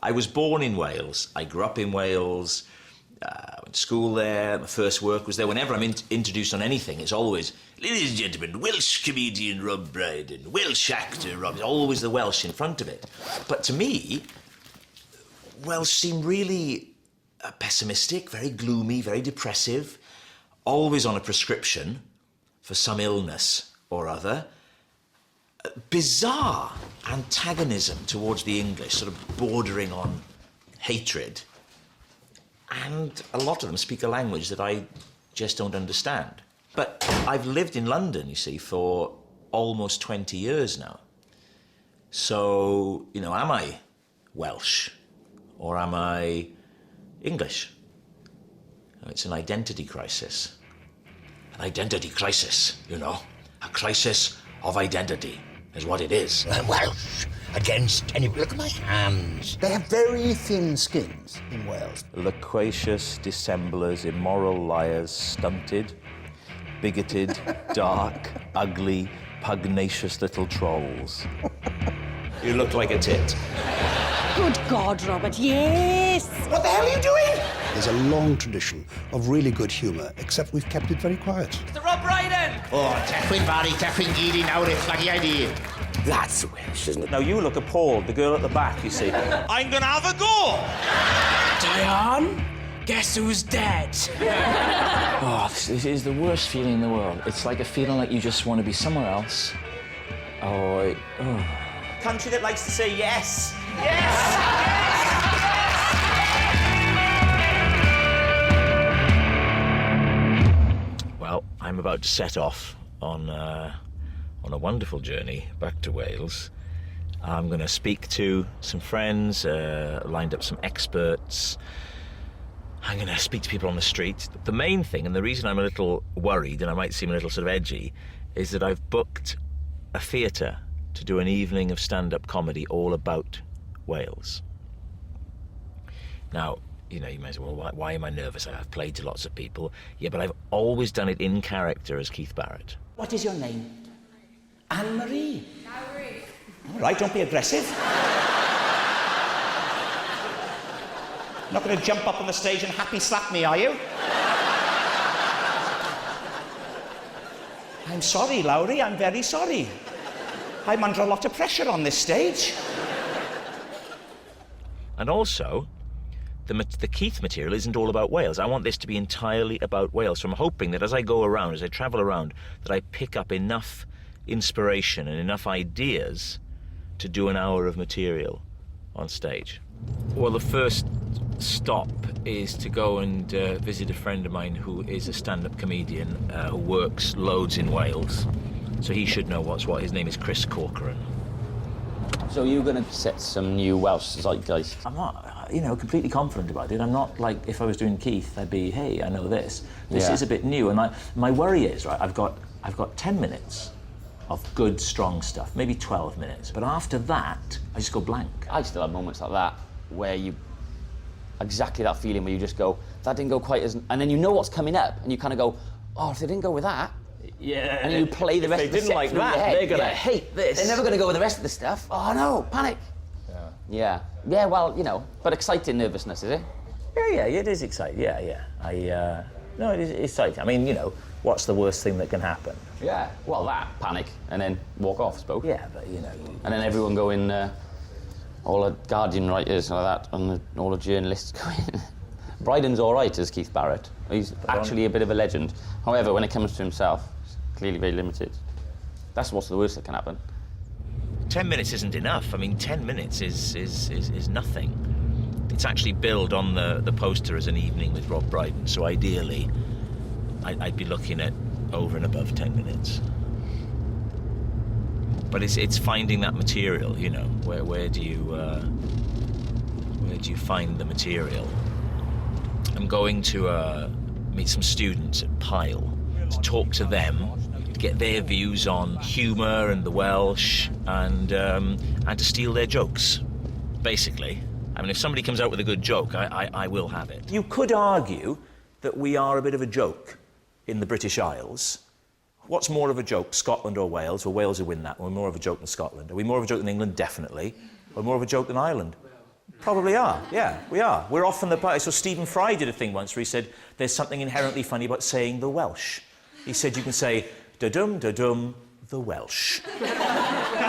I was born in Wales. I grew up in Wales. I went to school there. My first work was there. Whenever I'm introduced on anything, it's always, ladies and gentlemen, Welsh comedian Rob Brydon, Welsh actor Rob. Always the Welsh in front of it. But to me, Welsh seemed really pessimistic, very gloomy, very depressive, always on a prescription for some illness or other. Bizarre antagonism towards the English, sort of bordering on hatred. And a lot of them speak a language that I just don't understand. But I've lived in London, you see, for almost 20 years now. So, you know, am I Welsh or am I English? It's an identity crisis. An identity crisis, you know, a crisis of identity is what it is. Welsh against any... Look at my hands. They have very thin skins in Wales. Loquacious dissemblers, immoral liars, stunted, bigoted, dark, ugly, pugnacious little trolls. You look like a tit. Good God, Robert, yes! What the hell are you doing? There's a long tradition of really good humour, except we've kept it very quiet. Mr. Rob Brydon! Oh, Techwyn Barry, Techwyn Geedy, now it's like idea. That's Welsh, isn't it? Now you look appalled, the girl at the back, you see. I'm gonna have a go! Diane, guess who's dead? Oh, this is the worst feeling in the world. It's like a feeling like you just want to be somewhere else. Oh. Country that likes to say yes. Yes! Well, I'm about to set off on a wonderful journey back to Wales. I'm going to speak to some friends, lined up some experts. I'm going to speak to people on the street. The main thing, and the reason I'm a little worried, and I might seem a little sort of edgy, is that I've booked a theatre to do an evening of stand-up comedy all about Wales. Now, you know, you may say, well, why am I nervous? I've played to lots of people. Yeah, but I've always done it in character as Keith Barrett. What is your name? Anne-Marie. Harry. All right, don't be aggressive. Not going to jump up on the stage and happy slap me, are you? I'm sorry, Lowry, I'm very sorry. I'm under a lot of pressure on this stage. And also, the Keith material isn't all about Wales. I want this to be entirely about Wales. So I'm hoping that as I go around, as I travel around, that I pick up enough inspiration and enough ideas to do an hour of material on stage. Well, the first stop is to go and visit a friend of mine who is a stand-up comedian who works loads in Wales. So he should know what's what. His name is Chris Corcoran. So you're going to set some new Welsh zeitgeist? I'm not, you know, completely confident about it. I'm not like, if I was doing Keith, I'd be, hey, I know this. This is a bit new, and my worry is, right, I've got 10 minutes of good, strong stuff, maybe 12 minutes, but after that, I just go blank. I still have moments like that where you... Exactly that feeling where you just go, that didn't go quite as... And then you know what's coming up, and you kind of go, oh, if they didn't go with that... Yeah. And you play the rest of the set like through that, your head. they're gonna hate this. They're never going to go with the rest of the stuff. Oh, no, panic. Yeah, well, you know, but exciting nervousness, is it? Yeah, it is exciting. Yeah. No, it is exciting. I mean, you know, what's the worst thing that can happen? Yeah, well, that, panic, and then walk off, I suppose. Yeah, but, you know... And then everyone going, all the Guardian writers and all that, and all the journalists going... Brydon's all right as Keith Barrett. He's actually a bit of a legend. However, when it comes to himself, he's clearly very limited. That's what's the worst that can happen. 10 minutes isn't enough. I mean, 10 minutes is nothing. It's actually billed on the poster as an evening with Rob Brydon, so ideally, I'd be looking at over and above 10 minutes. But it's finding that material, you know. Where do you find the material? I'm going to meet some students at Pyle to talk to them, to get their views on humour and the Welsh, and to steal their jokes, basically. I mean, if somebody comes out with a good joke, I will have it. You could argue that we are a bit of a joke in the British Isles. What's more of a joke, Scotland or Wales? Well, Wales will win that. We're more of a joke than Scotland. Are we more of a joke than England? Definitely. We're more of a joke than Ireland. Probably are, yeah, we are. We're often the party. So Stephen Fry did a thing once where he said there's something inherently funny about saying the Welsh. He said you can say da-dum, the Welsh.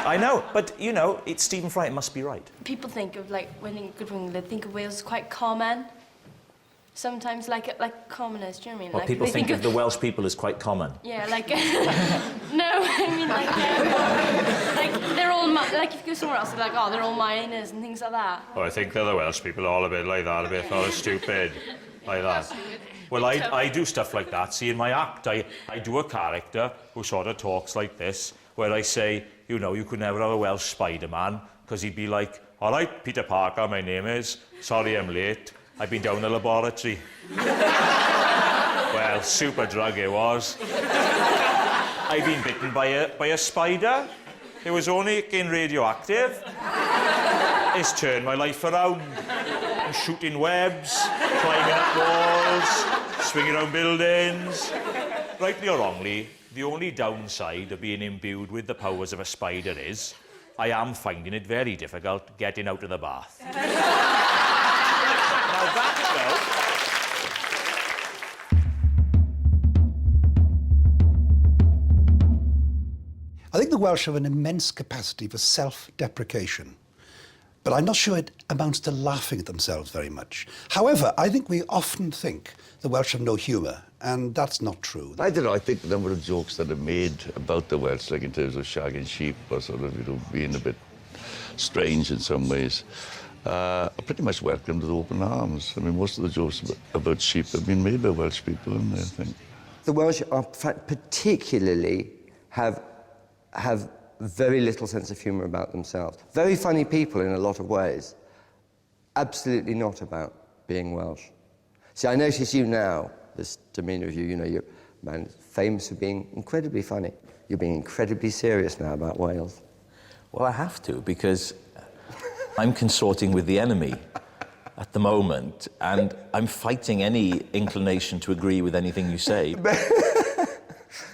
I know, but, you know, it's Stephen Fry, it must be right. People think of, like, when in Good England, they think of Wales as quite common. Sometimes like commoners, do you know what I mean? Well, like, people think of the Welsh people as quite common. Yeah, like... no, I mean, like they're all... Like, if you go somewhere else, they're like, oh, they're all miners and things like that. Oh, I think the Welsh people are all a bit like that, a bit all stupid, like that. Well, I do stuff like that. See, in my act, I do a character who sort of talks like this, where I say, you know, you could never have a Welsh Spider-Man, because he'd be like, all right, Peter Parker, my name is. Sorry I'm late. I've been down the laboratory. Well, super drug it was. I've been bitten by a spider. It was only getting radioactive. It's turned my life around. I'm shooting webs, climbing up walls, swinging around buildings. Rightly or wrongly, the only downside of being imbued with the powers of a spider is I am finding it very difficult getting out of the bath. Now that, I think the Welsh have an immense capacity for self-deprecation, but I'm not sure it amounts to laughing at themselves very much. However, I think we often think the Welsh have no humour, and that's not true. I don't know, I think the number of jokes that are made about the Welsh, like in terms of shagging sheep or sort of, you know, being a bit strange in some ways, are pretty much welcomed with open arms. I mean, most of the jokes about sheep have been made by Welsh people, haven't they, I think? The Welsh are particularly have very little sense of humour about themselves. Very funny people in a lot of ways. Absolutely not about being Welsh. See, I notice you now, this demeanour of you, you know, you're man famous for being incredibly funny. You're being incredibly serious now about Wales. well, I have to, because I'm consorting with the enemy at the moment, and I'm fighting any inclination to agree with anything you say.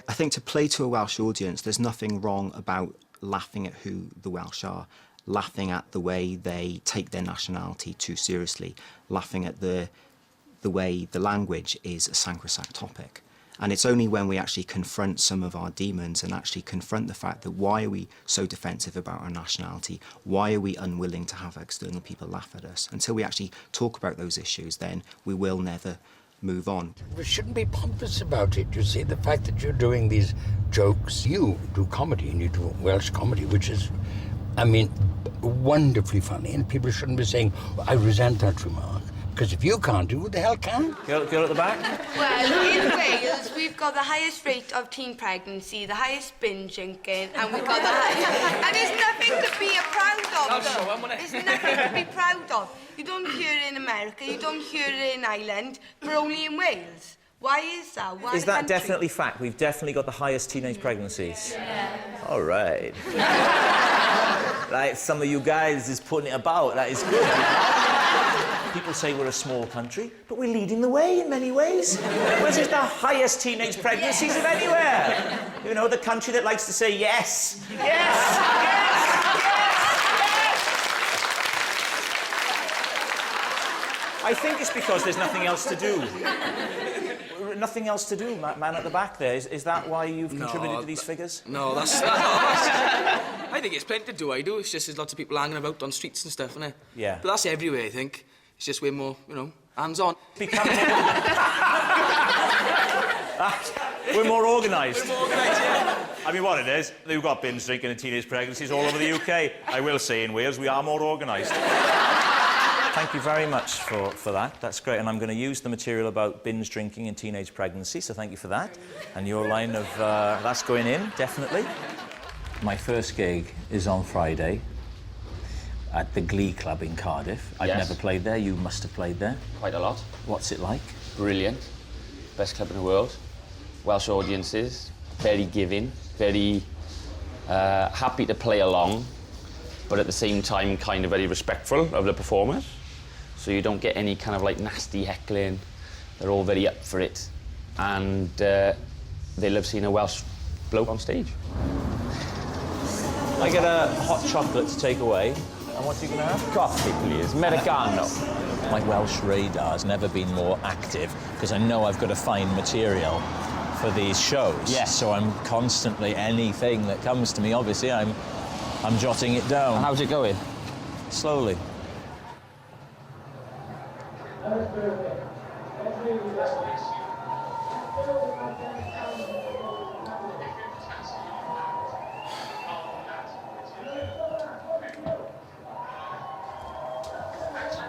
I think to play to a Welsh audience, there's nothing wrong about laughing at who the Welsh are, laughing at the way they take their nationality too seriously, laughing at the way the language is a sacrosanct topic. And it's only when we actually confront some of our demons and actually confront the fact that why are we so defensive about our nationality? Why are we unwilling to have external people laugh at us? Until we actually talk about those issues, then we will never move on. We shouldn't be pompous about it, you see. The fact that you're doing these jokes, you do comedy and you do Welsh comedy, which is, I mean, wonderfully funny, and people shouldn't be saying, oh, I resent that remark. Because if you can't do it, who the hell can? Girl at the back? Well, in Wales, we've got the highest rate of teen pregnancy, the highest binge drinking, and we've got the highest... And there's nothing to be proud of, though. There's nothing to be proud of. You don't hear it in America, you don't hear it in Ireland, but only in Wales. Why is that? Why is that definitely fact? We've definitely got the highest teenage pregnancies. Yeah. All right. Like, some of you guys is putting it about. That is good, you know? People say we're a small country, but we're leading the way in many ways. Wales is the highest teenage pregnancies of anywhere. You know, the country that likes to say yes. Yes! Yes! Yes! I think it's because there's nothing else to do. Nothing else to do, man at the back there. Is that why you've contributed to these figures? No, that's I think it's plenty to do, I do. It's just there's lots of people hanging about on streets and stuff, isn't it? Yeah. But that's everywhere, I think. It's just way more, you know, hands-on. We're more organised. We're more organised, yeah. I mean, what it is, we've got binge drinking and teenage pregnancies all over the UK. I will say in Wales, we are more organised. Thank you very much for that. That's great. And I'm going to use the material about binge drinking and teenage pregnancy, so thank you for that. And your line of, that's going in, definitely. My first gig is on Friday at the Glee Club in Cardiff. I've never played there. You must have played there. Quite a lot. What's it like? Brilliant. Best club in the world. Welsh audiences, very giving, very happy to play along, but at the same time kind of very respectful of the performers. So you don't get any kind of like nasty heckling. They're all very up for it. And they love seeing a Welsh bloke on stage. I get a hot chocolate to take away, And what are you going to have? Coffee, please. Americano. My Welsh radar's never been more active because I know I've got to find material for these shows. Yes. So I'm constantly, anything that comes to me, obviously, I'm jotting it down. How's it going? Slowly.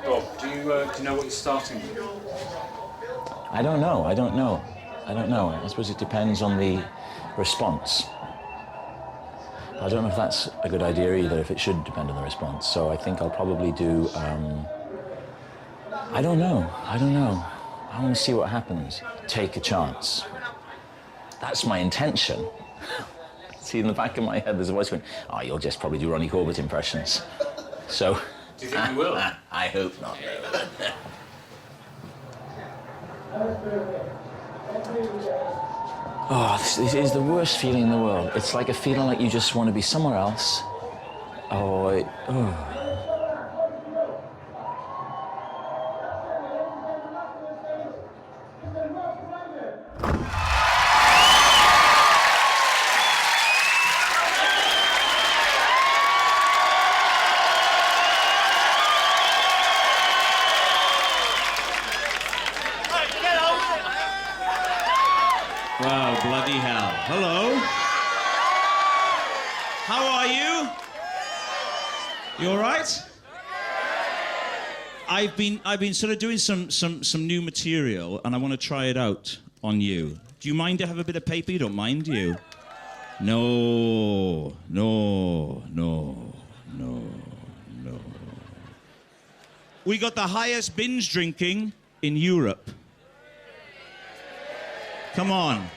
Rob, do you know what you're starting with? I don't know. I suppose it depends on the response. I don't know if that's a good idea either, if it should depend on the response. So I think I'll probably do, I don't know. I want to see what happens. Take a chance. That's my intention. See, in the back of my head, there's a voice going, oh, you'll just probably do Ronnie Corbett impressions. So... Do you think you will? I hope not. Oh, this is the worst feeling in the world. It's like a feeling like you just want to be somewhere else. Oh. Wow, bloody hell. Hello. How are you? You all right? I've been sort of doing some new material, and I want to try it out on you. Do you mind to have a bit of paper? You don't mind, do you? No. We got the highest binge drinking in Europe. Come on.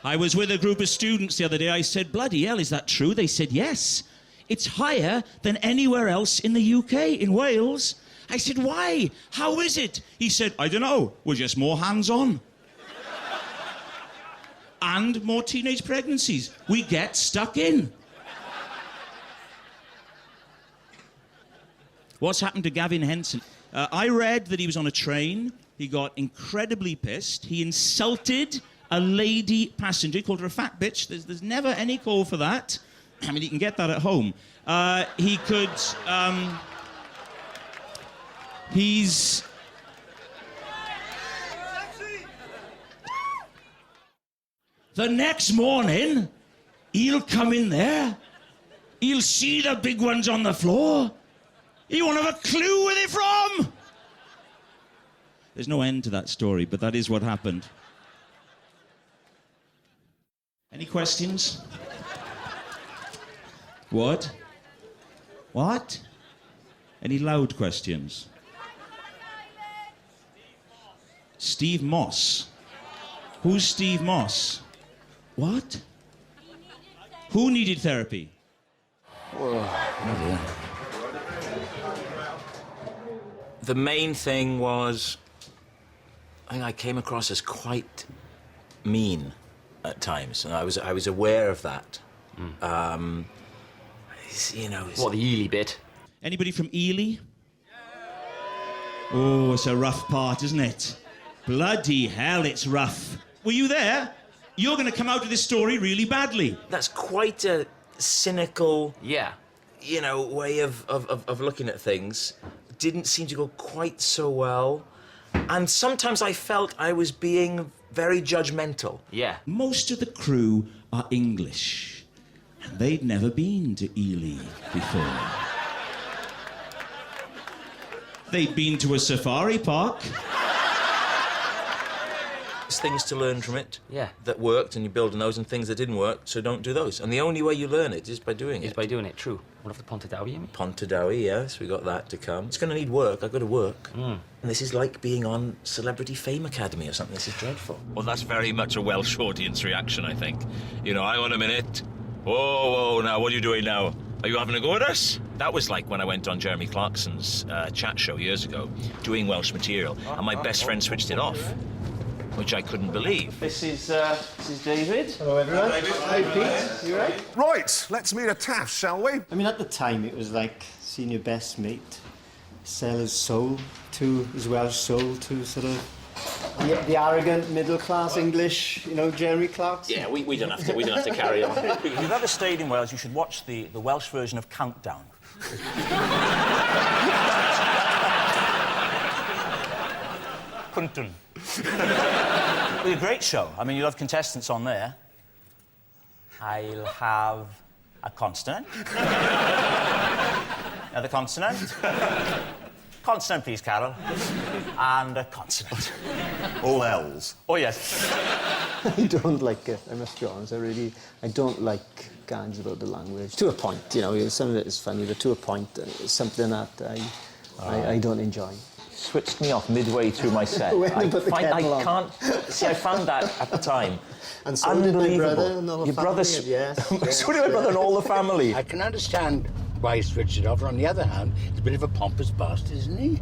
I was with a group of students the other day. I said, bloody hell, is that true? They said, yes. It's higher than anywhere else in the UK, in Wales. I said, why? How is it? He said, I don't know. We're just more hands-on. And more teenage pregnancies. We get stuck in. What's happened to Gavin Henson? I read that he was on a train. He got incredibly pissed. He insulted a lady passenger. He called her a fat bitch. There's never any call for that. I mean, you can get that at home. He could... He's... The next morning, he'll come in there. He'll see the big ones on the floor. He won't have a clue where they're from. There's no end to that story, but that is what happened. Any questions? What? What? Any loud questions? Steve Moss. Who's Steve Moss? What? Who needed therapy? Whoa. Oh dear. The main thing was, I think I came across as quite mean at times, and I was aware of that. You know... What, the Ely bit? Anybody from Ely? Oh, it's a rough part, isn't it? Bloody hell, it's rough. Were you there? You're going to come out of this story really badly. That's quite a cynical... Yeah. You know, way of looking at things. Didn't seem to go quite so well. And sometimes I felt I was being very judgmental. Yeah. Most of the crew are English. And they'd never been to Ely before. They'd been to a safari park. There's things to learn from it. Yeah. That worked, and you build on those, and things that didn't work, so don't do those. And the only way you learn it is by doing it. Is by doing it, true. What of the Pontardawe, you mean? Pontardawe, yes, we got that to come. It's going to need work. I've got to work. And this is like being on Celebrity Fame Academy or something. This is dreadful. Well, that's very much a Welsh audience reaction, I think. You know, hang on a minute. Whoa, now, what are you doing now? Are you having a go at us? That was like when I went on Jeremy Clarkson's chat show years ago, doing Welsh material, and my best friend switched it off, which I couldn't believe. This is David. Hello, everyone. Hi, Pete. You right? Right, let's meet a taff, shall we? I mean, at the time, it was like seen your best mate sell his soul to, his Welsh soul to sort of the arrogant middle-class English, you know, Jeremy Clarkson? Yeah, we don't have to carry on. If you've ever stayed in Wales, you should watch the Welsh version of Countdown. Countdown. It's a great show. I mean, you'll have contestants on there. I'll have a consonant. Another consonant. Consonant, please, Carol. And a consonant. All L's. Oh, yes. I don't like it, I must be honest. I don't like gags about the language. To a point, you know, some of it is funny, but to a point, it's something that I don't enjoy. Switched me off midway through my set. When you put the kettle on. Can't... See, I found that at the time. And so did my brother and all the Your family. brother's... Yes. So did my brother and all the family. I can understand why he switched it off. On the other hand, he's a bit of a pompous bastard, isn't he?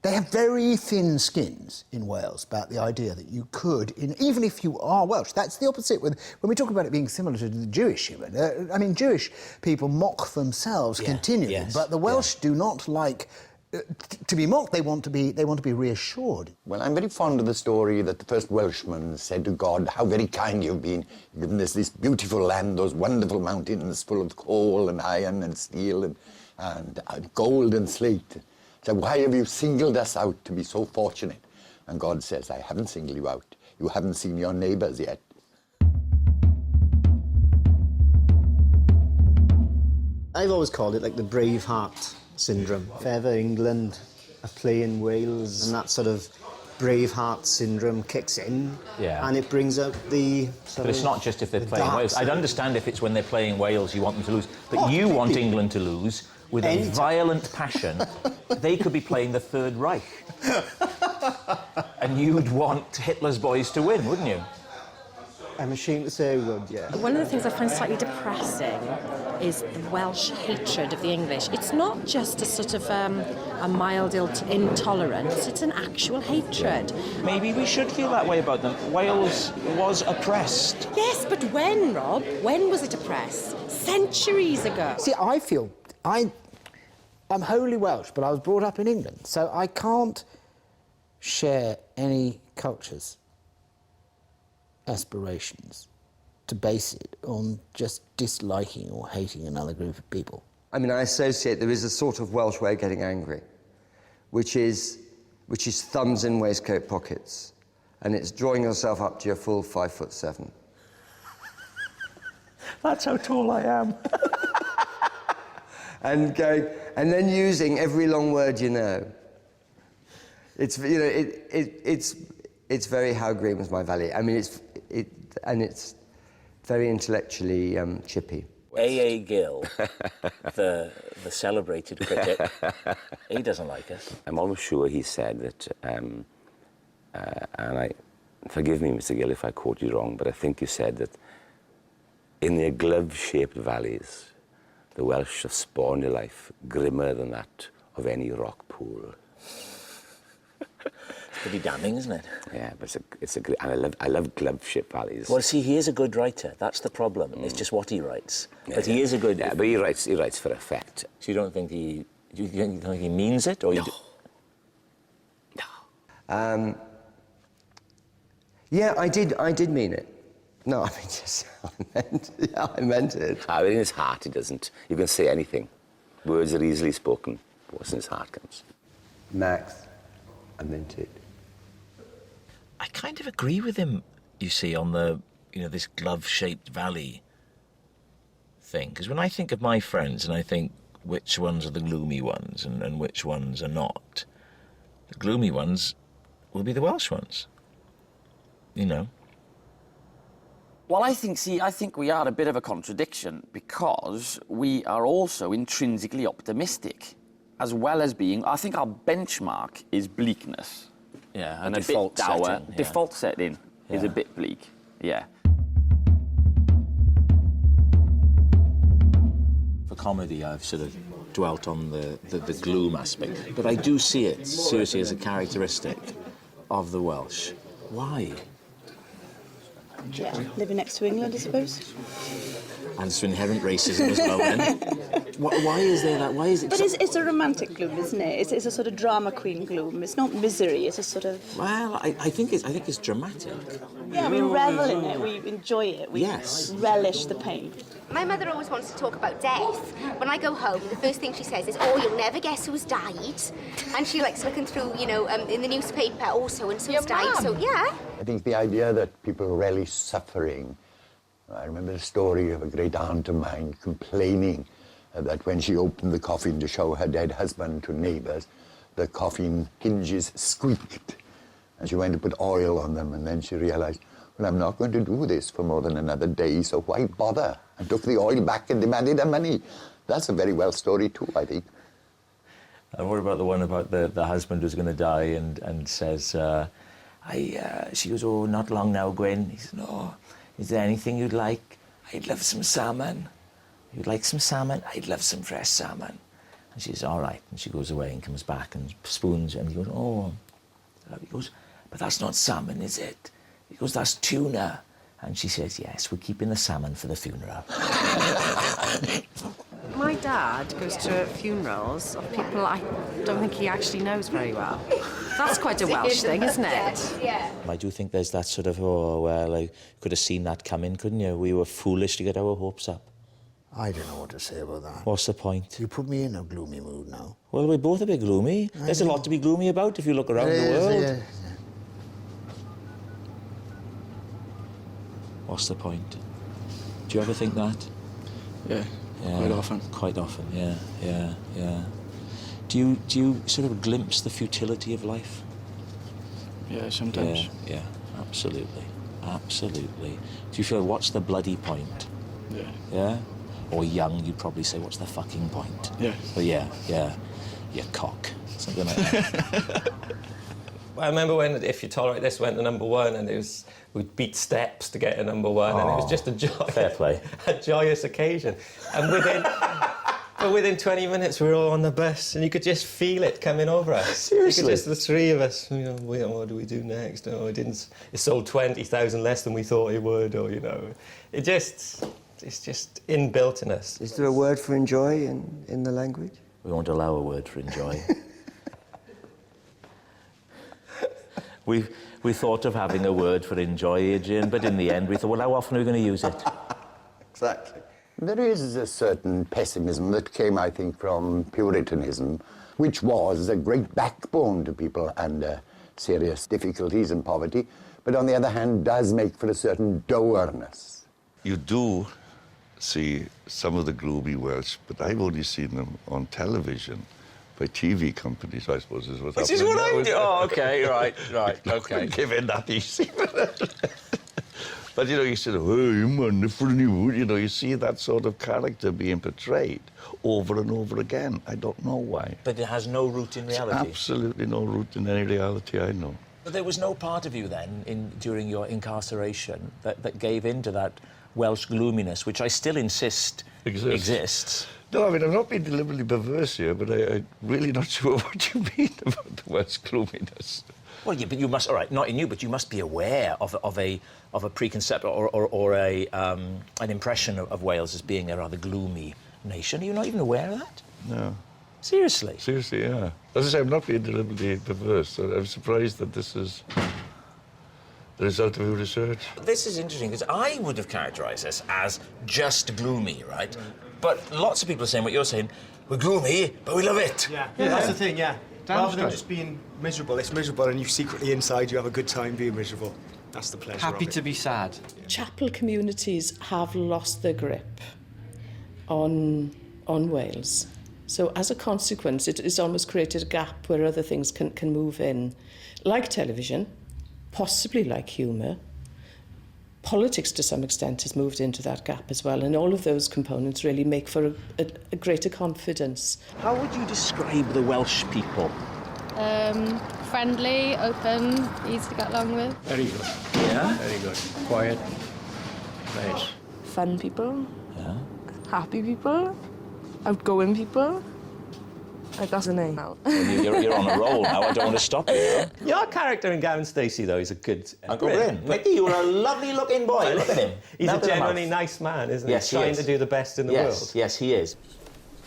They have very thin skins in Wales about the idea that you could, even if you are Welsh, that's the opposite when we talk about it being similar to the Jewish humour. I mean, Jewish people mock themselves continually, but the Welsh do not like to be mocked. They want to be reassured. Well, I'm very fond of the story that the first Welshman said to God, "How very kind you've been. You've given us this beautiful land, those wonderful mountains full of coal and iron and steel and gold and slate. So why have you singled us out to be so fortunate?" And God says, "I haven't singled you out. You haven't seen your neighbours yet." I've always called it like the Braveheart syndrome. If ever England are playing Wales and that sort of Braveheart syndrome kicks in, and it brings out the But it's not just if they're playing Wales. I'd understand if it's when they're playing Wales you want them to lose. But you want England to lose with a violent passion. They could be playing the Third Reich. And you'd want Hitler's boys to win, wouldn't you? I'm ashamed to say I would, yeah. One of the things I find slightly depressing is the Welsh hatred of the English. It's not just a sort of a mild intolerance, it's an actual hatred. Maybe we should feel that way about them. Wales was oppressed. Yes, but when, Rob? When was it oppressed? Centuries ago. See, I feel I'm wholly Welsh, but I was brought up in England, so I can't share any culture's aspirations to base it on just disliking or hating another group of people. I mean, I associate there is a sort of Welsh way of getting angry, which is thumbs in waistcoat pockets, and it's drawing yourself up to your full 5'7". That's how tall I am. And going, and then using every long word you know. It's, you know, it's very "How green was my valley." I mean, it's very intellectually chippy. A.A. Gill, the celebrated critic, he doesn't like us. I'm almost sure he said that, and forgive me, Mr. Gill, if I quote you wrong, but I think you said that in their glove-shaped valleys, the Welsh have spawned a life grimmer than that of any rock pool. It's pretty damning, isn't it? Yeah, but and I love glove-shaped valleys. Well, see, he is a good writer. That's the problem. It's just what he writes. But he is a good... Yeah, but he writes for effect. So you don't think he... You don't think he means it? Or No. No. Yeah, I did mean it. No, I mean, just, I meant it. I mean, in his heart, he doesn't. You can say anything. Words are easily spoken. What's in his heart comes. Max, I meant it. I kind of agree with him, you see, on the, this glove-shaped valley thing. Because when I think of my friends and I think which ones are the gloomy ones and which ones are not, the gloomy ones will be the Welsh ones. Well, I think we are a bit of a contradiction because we are also intrinsically optimistic, as well as being, I think our benchmark is bleakness. Yeah, and a default bit dour. setting, yeah. Default setting is a bit bleak, yeah. For comedy, I've sort of dwelt on the gloom aspect, but I do see it seriously as a characteristic of the Welsh. Why? Yeah, living next to England, I suppose. And it's inherent racism as well, then. Why is there that? Why is it? But it's a romantic gloom, isn't it? It's a sort of drama queen gloom. It's not misery. It's a sort of. Well, I think it's dramatic. Yeah, we revel in it. We enjoy it. We relish the pain. My mother always wants to talk about death. When I go home, the first thing she says is, "Oh, you'll never guess who's died," and she likes looking through, you know, in the newspaper. Oh, so and so's died. So yeah. I think the idea that people relish suffering. I remember the story of a great aunt of mine complaining that when she opened the coffin to show her dead husband to neighbours, the coffin hinges squeaked. And she went to put oil on them, and then she realised, well, I'm not going to do this for more than another day, so why bother? And took the oil back and demanded her money. That's a very Welsh story too, I think. And what about the one about the husband who's going to die and says, she goes, oh, not long now, Gwen. He says, no. Is there anything you'd like? I'd love some salmon. You'd like some salmon? I'd love some fresh salmon. And she says, all right. And she goes away and comes back and spoons. And he goes, oh. He goes, but that's not salmon, is it? He goes, that's tuna. And she says, yes, we're keeping the salmon for the funeral. My dad goes to funerals of people I don't think he actually knows very well. That's quite a Welsh thing, isn't it? Yeah. I do think there's that sort of, oh, well, I could have seen that coming, couldn't you? We were foolish to get our hopes up. I don't know what to say about that. What's the point? You put me in a gloomy mood now. Well, we're both a bit gloomy. There's a lot to be gloomy about if you look around the world. Yeah. What's the point? Do you ever think that? Yeah, quite often. Quite often, yeah. Do you sort of glimpse the futility of life? Yeah, sometimes. Yeah, absolutely. Do you feel, what's the bloody point? Yeah. Yeah? Or young, you'd probably say, what's the fucking point? Yeah. But yeah, you cock. Something like that. I remember when If You Tolerate This went to #1, and we beat steps to get to #1, and it was just fair play. a joyous occasion. And within 20 minutes, we were all on the bus, and you could just feel it coming over us. Seriously? You could just, the three of us, you know, what do we do next? Oh, it sold 20,000 less than we thought it would, or, you know, it's just inbuilt in us. Is there a word for enjoy in the language? We won't allow a word for enjoy. We thought of having a word for enjoy, Adrian, but in the end we thought, well, how often are we going to use it? Exactly. There is a certain pessimism that came, I think, from Puritanism, which was a great backbone to people under serious difficulties and poverty, but on the other hand does make for a certain dourness. You do see some of the gloomy Welsh, but I've only seen them on television by TV companies, I suppose, is what's Which happening is what now, I do. Oh, okay, right, okay. Give in that easy. But, you know, you say, oh, I'm wonderful, you know, you see that sort of character being portrayed over and over again. I don't know why. But it has no root in reality? Absolutely no root in any reality, I know. But there was no part of you then, during your incarceration, that gave into that Welsh gloominess, which I still insist exists. No, I mean, I'm not being deliberately perverse here, but I'm really not sure what you mean about the Welsh gloominess. Well, yeah, but you must, all right, not in you, but you must be aware of a preconcept or an impression of Wales as being a rather gloomy nation. Are you not even aware of that? No. Seriously? Seriously, yeah. As I say, I'm not being deliberately perverse. So I'm surprised that this is the result of your research. This is interesting, because I would have characterised this as just gloomy, right? But lots of people are saying what you're saying. We're gloomy, but we love it. Yeah, that's the thing, yeah. Rather than just being miserable, it's miserable and you secretly inside you have a good time being miserable. That's the pleasure Happy of it. to be sad. Chapel communities have lost their grip on Wales. So as a consequence, it has almost created a gap where other things can move in, like television, possibly like humour. Politics, to some extent, has moved into that gap as well, and all of those components really make for a greater confidence. How would you describe the Welsh people? Friendly, open, easy to get along with. Very good. Yeah? Very good. Quiet. Nice. Fun people. Yeah. Happy people. Outgoing people. I got a name. You're on a roll now. I don't want to stop you. Your character in Gavin Stacey, though, is a good... Uncle Bryn. Mickey, you are a lovely-looking boy. Look at him. He's a Melt in the genuinely mouth. nice man, isn't Yes, he? Trying is. to do the best in the world. Yes, he is.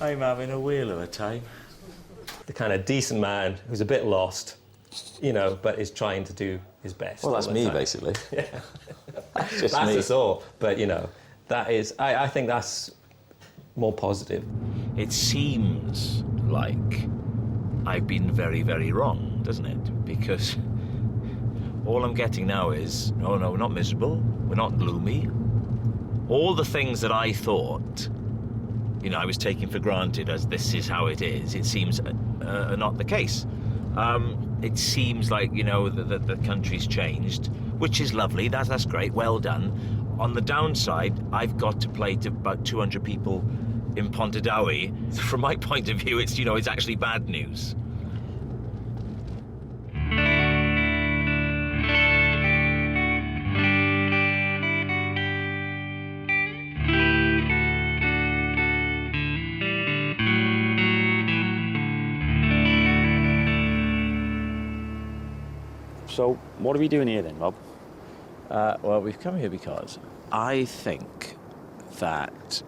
I'm having a whale of a time. The kind of decent man who's a bit lost, you know, but is trying to do his best. Well, that's all the me, time. basically. Yeah. Just that's me. us all. But, you know, that is... I think that's more positive. It seems like I've been very, very wrong, doesn't it? Because all I'm getting now is, oh no, we're not miserable, we're not gloomy. All the things that I thought, you know, I was taking for granted as this is how it is, it seems are not the case. It seems like, you know, the country's changed, which is lovely, that's great, well done. On the downside, I've got to play to about 200 people in Pontardawe. From my point of view, it's, you know, it's actually bad news. So, what are we doing here then, Rob? Well, we've come here because I think that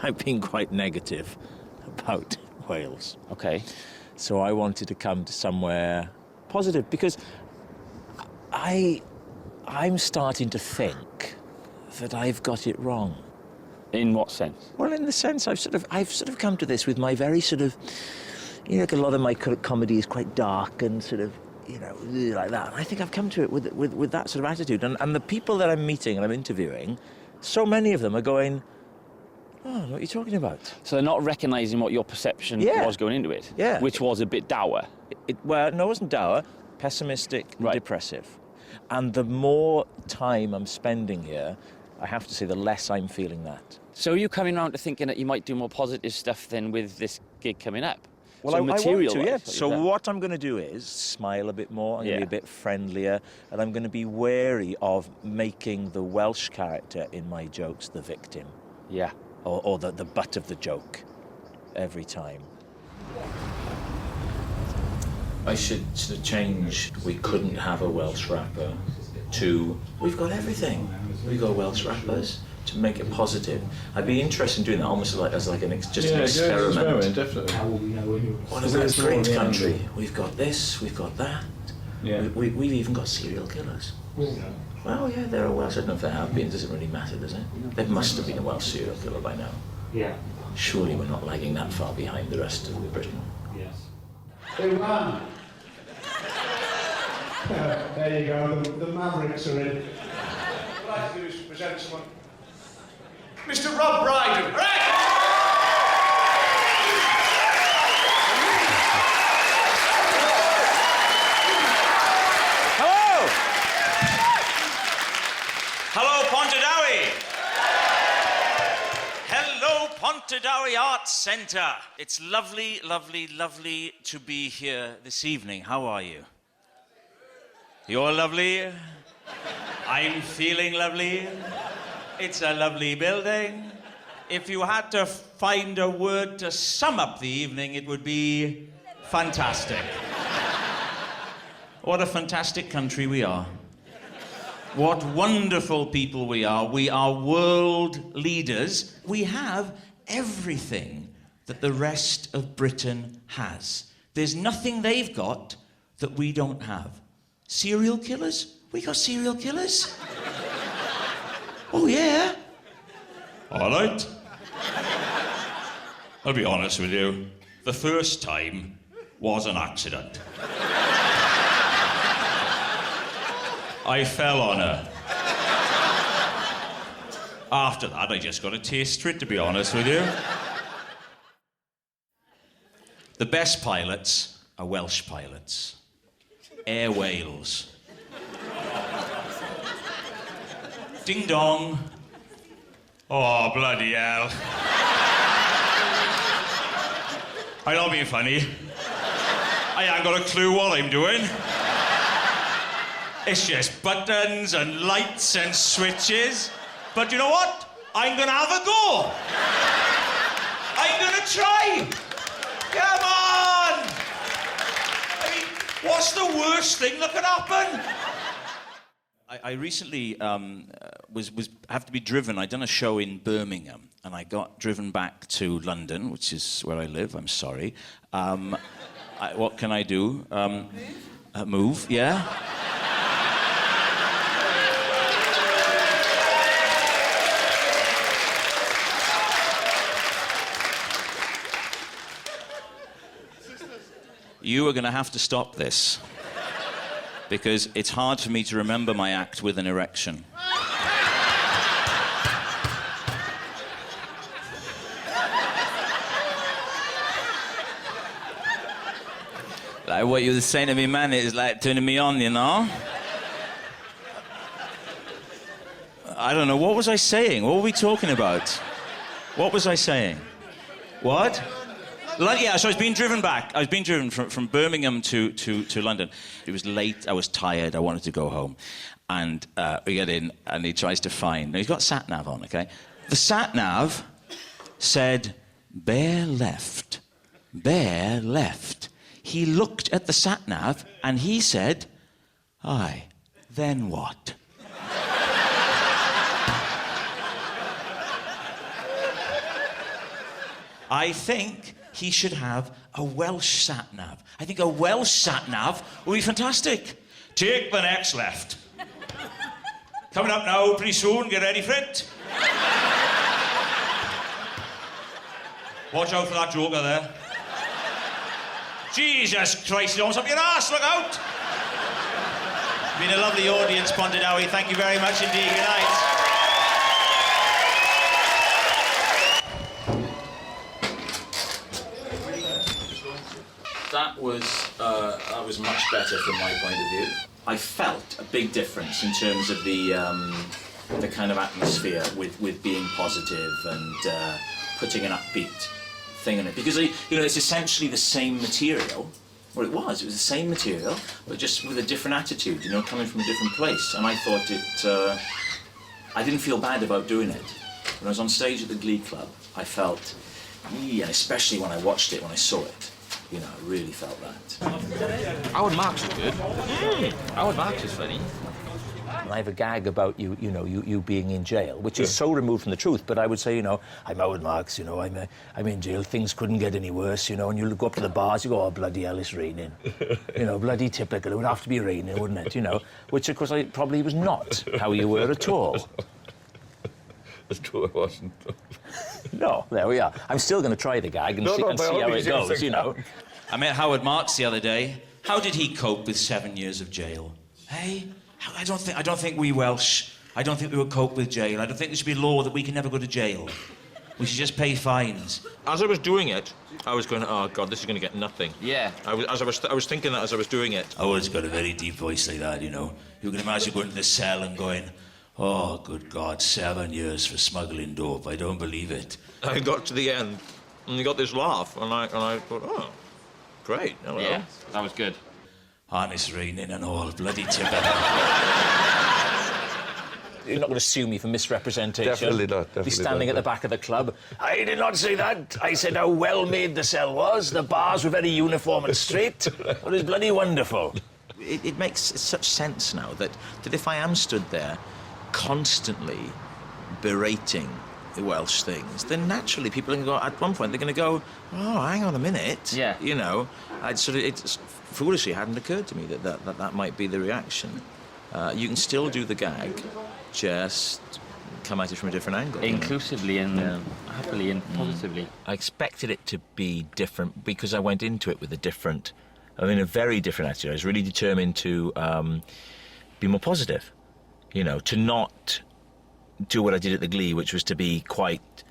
I've been quite negative about Wales. Okay. So I wanted to come to somewhere positive because I'm starting to think that I've got it wrong. In what sense? Well, in the sense I've sort of come to this with my very sort of, you know, like a lot of my comedy is quite dark and sort of, you know, like that. And I think I've come to it with that sort of attitude. And the people that I'm meeting and I'm interviewing, so many of them are going, oh, what are you talking about? So they're not recognising what your perception was going into it? Yeah. Which was a bit dour? Well, no, it wasn't dour. Pessimistic, depressive. And the more time I'm spending here, I have to say, the less I'm feeling that. So are you coming around to thinking that you might do more positive stuff then with this gig coming up? Well, so I want to, yeah. So what what I'm going to do is smile a bit more, I'm going to be a bit friendlier, and I'm going to be wary of making the Welsh character in my jokes the victim. Yeah. Or the butt of the joke every time. I should sort of change, we couldn't have a Welsh rapper, to, we've got everything. We've got Welsh rappers, to make it positive. I'd be interested in doing that almost like as like an an experiment. Definitely. What is this great country? We've got this, we've got that. Yeah. We've even got serial killers. Well, yeah, there are Welsh. I don't know if there have been. Does it really matter, does it? There must have been a Welsh serial killer by now. Yeah. Surely we're not lagging that far behind the rest of Britain. Yes. They ran. There you go, the Mavericks are in. What I'd like to do is present someone. Mr. Rob Brydon. Hello! Hello, Pontardawe! Hello, Pontardawe Arts Centre. It's lovely, lovely, lovely to be here this evening. How are you? You're lovely. I'm feeling lovely. It's a lovely building. If you had to find a word to sum up the evening, it would be fantastic. What a fantastic country we are. What wonderful people we are. We are world leaders. We have everything that the rest of Britain has. There's nothing they've got that we don't have. Serial killers? We got serial killers? Oh, yeah. All right. I'll be honest with you. The first time was an accident. I fell on her. After that, I just got a taste for it, to be honest with you. The best pilots are Welsh pilots. Air Wales. Ding dong. Oh, bloody hell. I'm not being funny. I ain't got a clue what I'm doing. It's just buttons and lights and switches. But you know what? I'm gonna have a go. I'm gonna try! Come on! I mean, what's the worst thing that could happen? I recently have to be driven. I'd done a show in Birmingham, and I got driven back to London, which is where I live. I'm sorry. What can I do? Move, yeah. You are going to have to stop this, because it's hard for me to remember my act with an erection. Like what you were saying to me, man, is like turning me on, you know? I don't know, what was I saying? What were we talking about? What was I saying? What? Yeah, so I was being driven back. I was being driven from Birmingham to London. It was late, I was tired, I wanted to go home. And we get in, and he tries to find... Now, he's got sat-nav on, OK? The sat-nav said, bear left, bear left. He looked at the sat-nav, and he said, aye, then what? I think he should have a Welsh sat-nav. I think a Welsh sat-nav would be fantastic. Take the next left. Coming up now pretty soon, get ready for it. Watch out for that joker there. Jesus Christ, you're almost up your arse, look out! Been a lovely audience, Pondidowie. Thank you very much indeed. Good night. That was much better from my point of view. I felt a big difference in terms of the kind of atmosphere with being positive and putting an upbeat thing in it, because it's essentially the same material. Well, it was the same material, but just with a different attitude, coming from a different place. And I thought I didn't feel bad about doing it. When I was on stage at the Glee Club, I felt, and especially when I watched it, when I saw it, I really felt that. Howard Marks is good. Howard Marks is funny. I have a gag about you being in jail, which is so removed from the truth. But I would say, I'm Howard Marks. I'm in jail. Things couldn't get any worse. And you go up to the bars, you go, oh bloody hell, it's raining. Bloody typical. It would have to be raining, wouldn't it? Which of course probably was not how you were at all. That's true, I wasn't. No, there we are. I'm still going to try the gag and see how it goes. I met Howard Marks the other day. How did he cope with 7 years of jail? Hey? I don't think we Welsh, I don't think we would cope with jail. I don't think there should be a law that we can never go to jail. We should just pay fines. As I was doing it, I was going, oh God, this is going to get nothing. Yeah. I was thinking that as I was doing it. Howard's got a very deep voice like that, You can imagine going to the cell and going, oh, good God, 7 years for smuggling dope. I don't believe it. I got to the end, and you got this laugh, and I thought, oh, great. Hello. Yeah, that was good. And it's raining and all, bloody typical. You're not going to sue me for misrepresentation. Definitely not. Be standing at the back of the club. I did not say that. I said how well made the cell was. The bars were very uniform and straight. It was bloody wonderful. It makes such sense now that if I am stood there constantly berating the Welsh things, then naturally people are going to go, at one point they're going to go, oh, hang on a minute. Yeah. It foolishly hadn't occurred to me that might be the reaction. You can still do the gag, just come at it from a different angle. Inclusively and happily and positively. I expected it to be different because I went into it with a very different attitude. I was really determined to be more positive. To not do what I did at the Glee, which was to be quite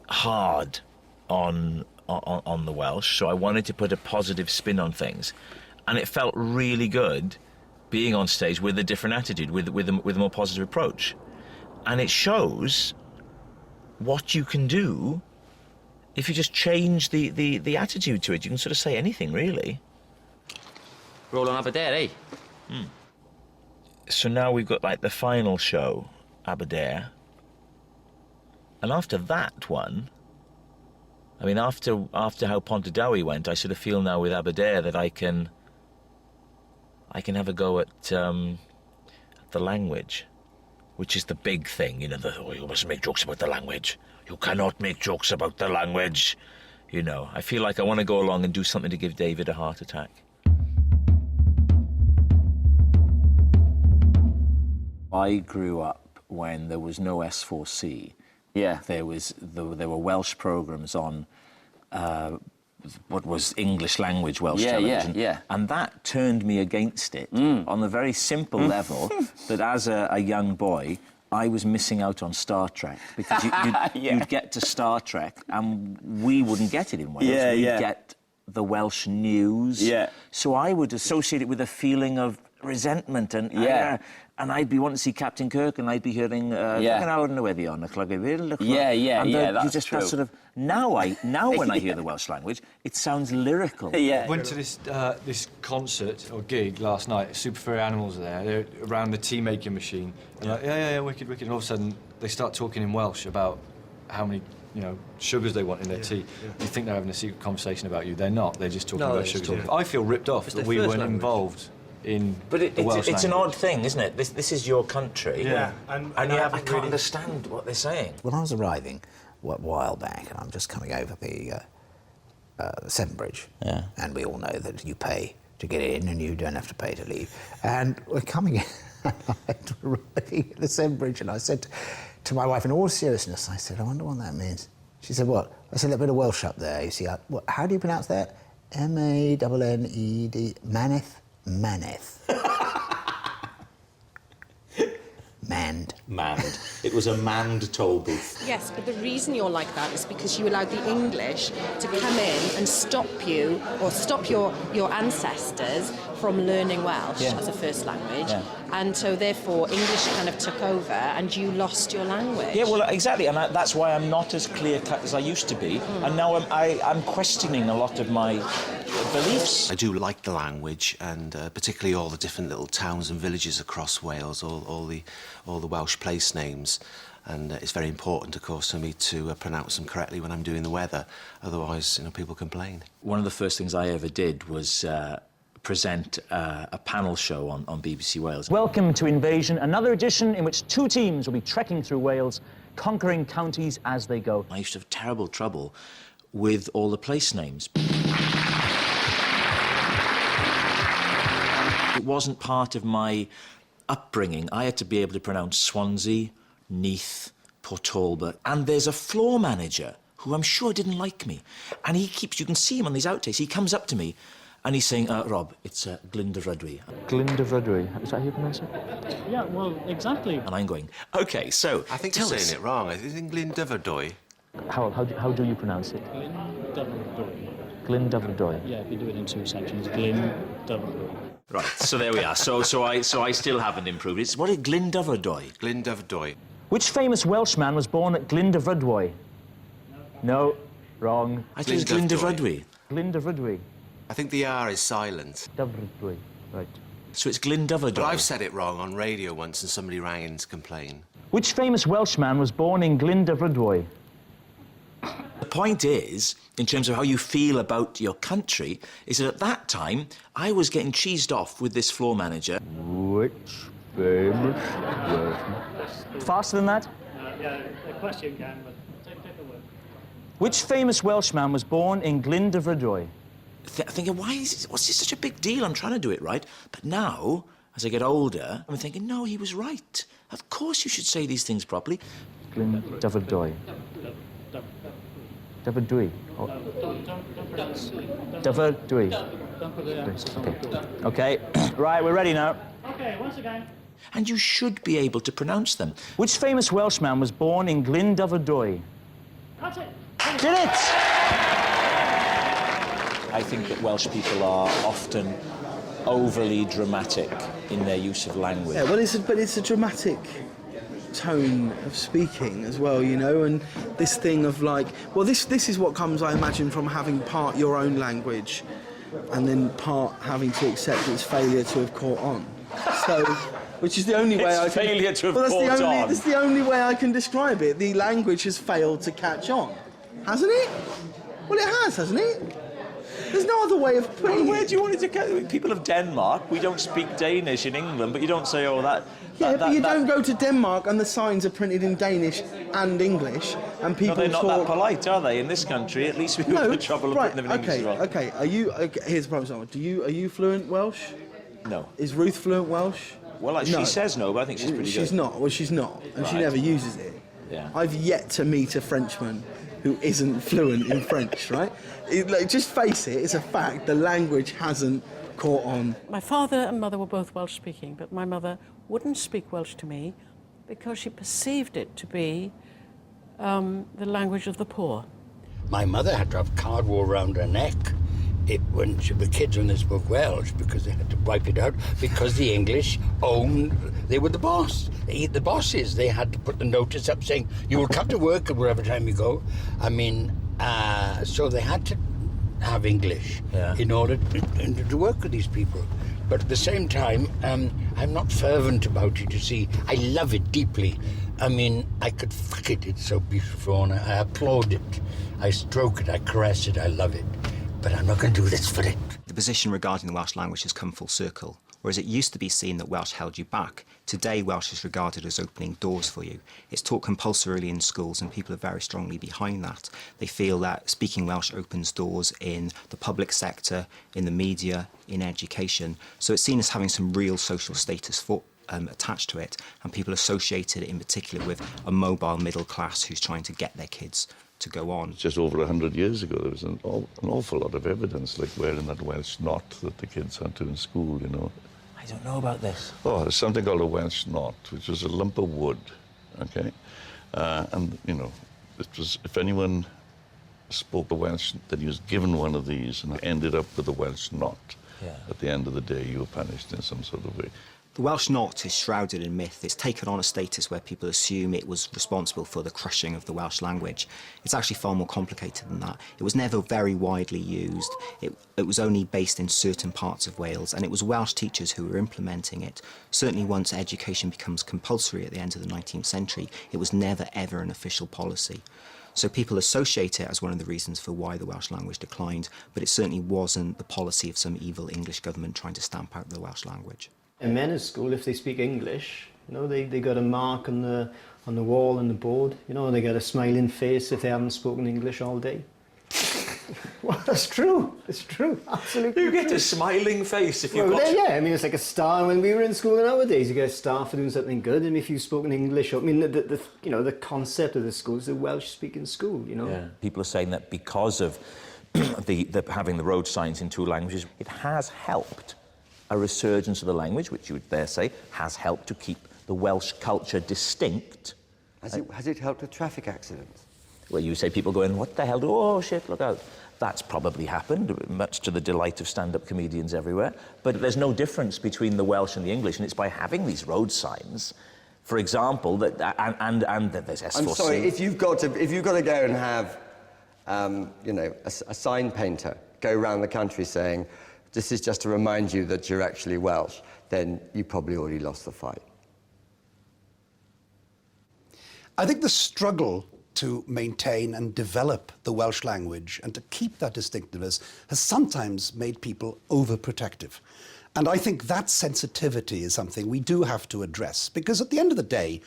hard on the Welsh. So I wanted to put a positive spin on things. And it felt really good being on stage with a different attitude, with a more positive approach. And it shows what you can do if you just change the attitude to it. You can sort of say anything, really. Roll on Aberdare, eh? So now we've got, the final show, Aberdare. And after that one, I mean, after how Pontardawe went, I sort of feel now with Aberdare that I can have a go at the language, which is the big thing, you know, you mustn't make jokes about the language. You cannot make jokes about the language. You know, I feel like I want to go along and do something to give David a heart attack. I grew up when there was no S4C. Yeah. There were Welsh programmes on what was English language Welsh television. Yeah. And that turned me against it on the very simple level that as a young boy, I was missing out on Star Trek because you'd get to Star Trek and we wouldn't get it in Wales. We'd get the Welsh news. Yeah. So I would associate it with a feeling of resentment and I'd be wanting to see Captain Kirk and I'd be hearing that's true. That sort of now when I hear the Welsh language, it sounds lyrical. Went to this concert or gig last night. Super Furry Animals are there. They're around the tea making machine. And wicked. And all of a sudden they start talking in Welsh about how many sugars they want in their tea. You think they're having a secret conversation about you. They're not. They're just talking about sugars. I feel ripped off that we weren't involved in the Welsh it's an language. odd thing, isn't it? This is your country. Yeah. And I can't understand what they're saying. When I was arriving a while back, and I'm just coming over the Severn Bridge, and we all know that you pay to get in and you don't have to pay to leave. And we're coming in, and I'm arriving at the Severn Bridge, and I said to my wife, in all seriousness, I said, I wonder what that means. She said, what? I said, a bit of Welsh up there. You see, how do you pronounce that? M-A-N-N-E-D, Maneth? Maneth. Manned. It was a manned toll booth. Yes, but the reason you're like that is because you allowed the English to come in and stop you, or stop your ancestors from learning Welsh as a first language. Yeah. And so, therefore, English kind of took over and you lost your language. Yeah, well, exactly. And that's why I'm not as clear-cut as I used to be. And now I'm questioning a lot of my beliefs. I do like the language, and particularly all the different little towns and villages across Wales, all the Welsh place names. And it's very important, of course, for me to pronounce them correctly when I'm doing the weather. Otherwise, people complain. One of the first things I ever did was present a panel show on BBC Wales. Welcome to Invasion, another edition in which two teams will be trekking through Wales, conquering counties as they go. I used to have terrible trouble with all the place names. It wasn't part of my upbringing. I had to be able to pronounce Swansea, Neath, Port Talbot. And there's a floor manager who I'm sure didn't like me. And you can see him on these outtakes, he comes up to me and he's saying, Rob, it's Glyndefrydwy. Glyndefrydwy, is that how you pronounce it? Yeah, well, exactly. And I'm going, OK, so I think you're saying it wrong. Isn't Glyndefrydwy? How do you pronounce it? Glyndefrydwy. Glyndefrydwy. Yeah, if you do it in two sections, Glyndefrydwy. Right, so there we are. So I still haven't improved. It's what is Glyndefrydwy? Glyndefrydwy. Which famous Welshman was born at Glyndefrydwy? No, wrong. I think it's Glyndefrydwy. Glyndefrydwy. I think the R is silent. Dyfrdwy, right. So it's Glyndefrydwy. But I've said it wrong on radio once and somebody rang in to complain. Which famous Welshman was born in Glyndefrydwy? The point is, in terms of how you feel about your country, is that at that time, I was getting cheesed off with this floor manager. Which famous Welshman? Faster than that? Yeah, the question can, but take a word. Which famous Welshman was born in Glyndefrydwy? Thinking, what's this such a big deal? I'm trying to do it right. But now, as I get older, I'm thinking, no, he was right. Of course you should say these things properly. Glyndefrydwy. Dyfrdwy. Dyfrdwy. Okay. Right, we're ready now. Okay, once again. And you should be able to pronounce them. Which famous Welshman was born in Glyndefrydwy? That's it. Did it! I think that Welsh people are often overly dramatic in their use of language. Yeah, well, it's a dramatic tone of speaking as well, and this thing of like, well, this is what comes, I imagine, from having part your own language and then part having to accept its failure to have caught on. So, which is the only way I can... failure to have caught on. That's the only way I can describe it. The language has failed to catch on, hasn't it? Well, it has, hasn't it? There's no other way of putting Where it. do you want it to go? People of Denmark, we don't speak Danish in England, but you don't say, oh, that... But you don't go to Denmark and the signs are printed in Danish and English, and people No, they're not talk... that polite, are they? In this country, at least we go to the trouble of putting them in English as well. Okay. Are you? Okay, here's a prime example. Are you fluent Welsh? No. Is Ruth fluent Welsh? Well, she says no, but I think she's pretty good. She's not. Well, she's not, and she never uses it. Yeah. I've yet to meet a Frenchman who isn't fluent in French, right? Just face it, it's a fact, the language hasn't caught on. My father and mother were both Welsh speaking, but my mother wouldn't speak Welsh to me because she perceived it to be the language of the poor. My mother had to have cardboard around her neck when the kids when they spoke Welsh, because they had to wipe it out, because the English they were the boss. The bosses. They had to put the notice up saying, you will come to work at wherever time you go. I mean, so they had to have English in order to work with these people. But at the same time, I'm not fervent about it, you see. I love it deeply. I mean, I could fuck it, it's so beautiful, and I applaud it. I stroke it, I caress it, I love it. But I'm not going to do this for it. The position regarding the Welsh language has come full circle. Whereas it used to be seen that Welsh held you back, today Welsh is regarded as opening doors for you. It's taught compulsorily in schools and people are very strongly behind that. They feel that speaking Welsh opens doors in the public sector, in the media, in education. So it's seen as having some real social status attached to it, and people associate it in particular with a mobile middle class who's trying to get their kids to go on. Just over 100 years ago, there was an awful lot of evidence, like wearing that Welsh knot that the kids had to in school, you know. I don't know about this. Oh, there's something called a Welsh knot, which was a lump of wood, okay? And, you know, it was, if anyone spoke the Welsh, then he was given one of these and ended up with a Welsh knot. Yeah. At the end of the day, you were punished in some sort of way. The Welsh knot is shrouded in myth. It's taken on a status where people assume it was responsible for the crushing of the Welsh language. It's actually far more complicated than that. It was never very widely used. It was only based in certain parts of Wales, and it was Welsh teachers who were implementing it. Certainly once education becomes compulsory at the end of the 19th century, it was never ever an official policy. So people associate it as one of the reasons for why the Welsh language declined, but it certainly wasn't the policy of some evil English government trying to stamp out the Welsh language. In men at school, if they speak English, you know, they got a mark on the wall and the board. You know, they get a smiling face if they haven't spoken English all day. Well, that's true. It's true. Absolutely. You get true. a smiling face if you've Well, got... yeah, I mean, it's like a star. When we were in school nowadays, you get a star for doing something good, and if you've spoken English, I mean, the concept of the school is a Welsh-speaking school. You know. Yeah. People are saying that because of having the road signs in two languages, it has helped a resurgence of the language, which you would dare say has helped to keep the Welsh culture distinct. Has it helped with traffic accidents? Well, you say people going, what the hell? Oh, shit, look out. That's probably happened, much to the delight of stand-up comedians everywhere. But there's no difference between the Welsh and the English, and it's by having these road signs, for example, that and there's S4C. I'm sorry, if you've got to go and have, you know, a sign painter go around the country saying, this is just to remind you that you're actually Welsh, then you probably already lost the fight. I think the struggle to maintain and develop the Welsh language and to keep that distinctiveness has sometimes made people overprotective. And I think that sensitivity is something we do have to address, because at the end of the day,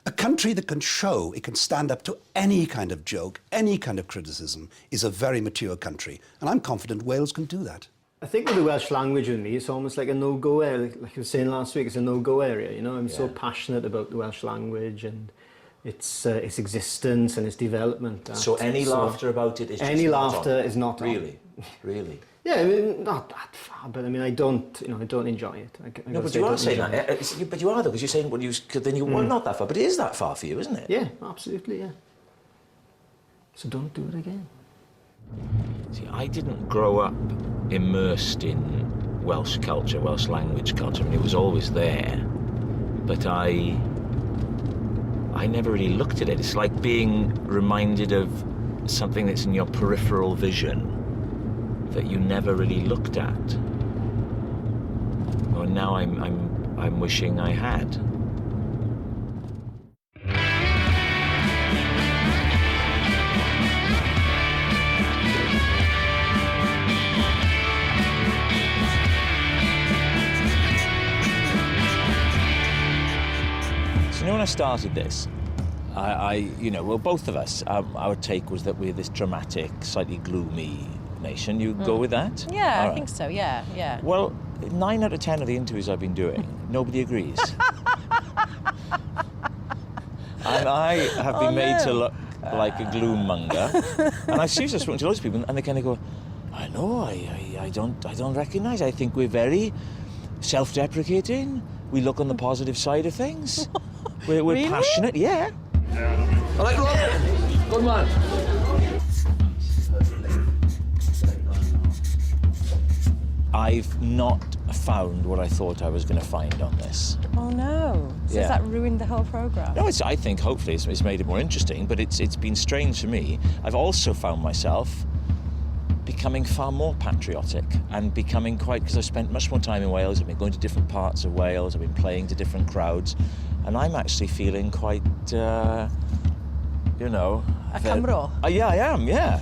a country that can show it can stand up to any kind of joke, any kind of criticism, is a very mature country. And I'm confident Wales can do that. I think with the Welsh language with me, it's almost like a no-go area. Like I was saying last week, it's a no-go area. You know, I'm so passionate about the Welsh language and its existence and its development. So any laughter about it is just any not laughter on. is not Really? on. Really? Yeah, I mean, not that far, but I mean, I don't enjoy it. I No, but you are saying that. But you are, though, because you're saying, well, not that far, but it is that far for you, isn't it? Yeah, absolutely, yeah. So don't do it again. See, I didn't grow up immersed in Welsh culture, Welsh language culture. I mean, it was always there, but I never really looked at it. It's like being reminded of something that's in your peripheral vision that you never really looked at. Well, now I'm wishing I had. started this, both of us, our take was that we're this dramatic, slightly gloomy nation. You go with that? Yeah, All I right. think so, yeah. Well, 9 out of 10 of the interviews I've been doing, nobody agrees. And I have been made to look like a gloom monger. And I've seriously spoken to loads of people, and they kind of go, I know, I don't recognise. I think we're very self-deprecating. We look on the positive side of things. We're Really? passionate, yeah. All right, Rob. Good man. I've not found what I thought I was going to find on this. Oh no. So Yeah. has that ruined the whole programme? No, I think hopefully it's made it more interesting, but it's been strange for me. I've also found myself becoming far more patriotic and becoming because I've spent much more time in Wales. I've been going to different parts of Wales. I've been playing to different crowds, and I'm actually feeling quite, A Cymro? Yeah, I am. Yeah.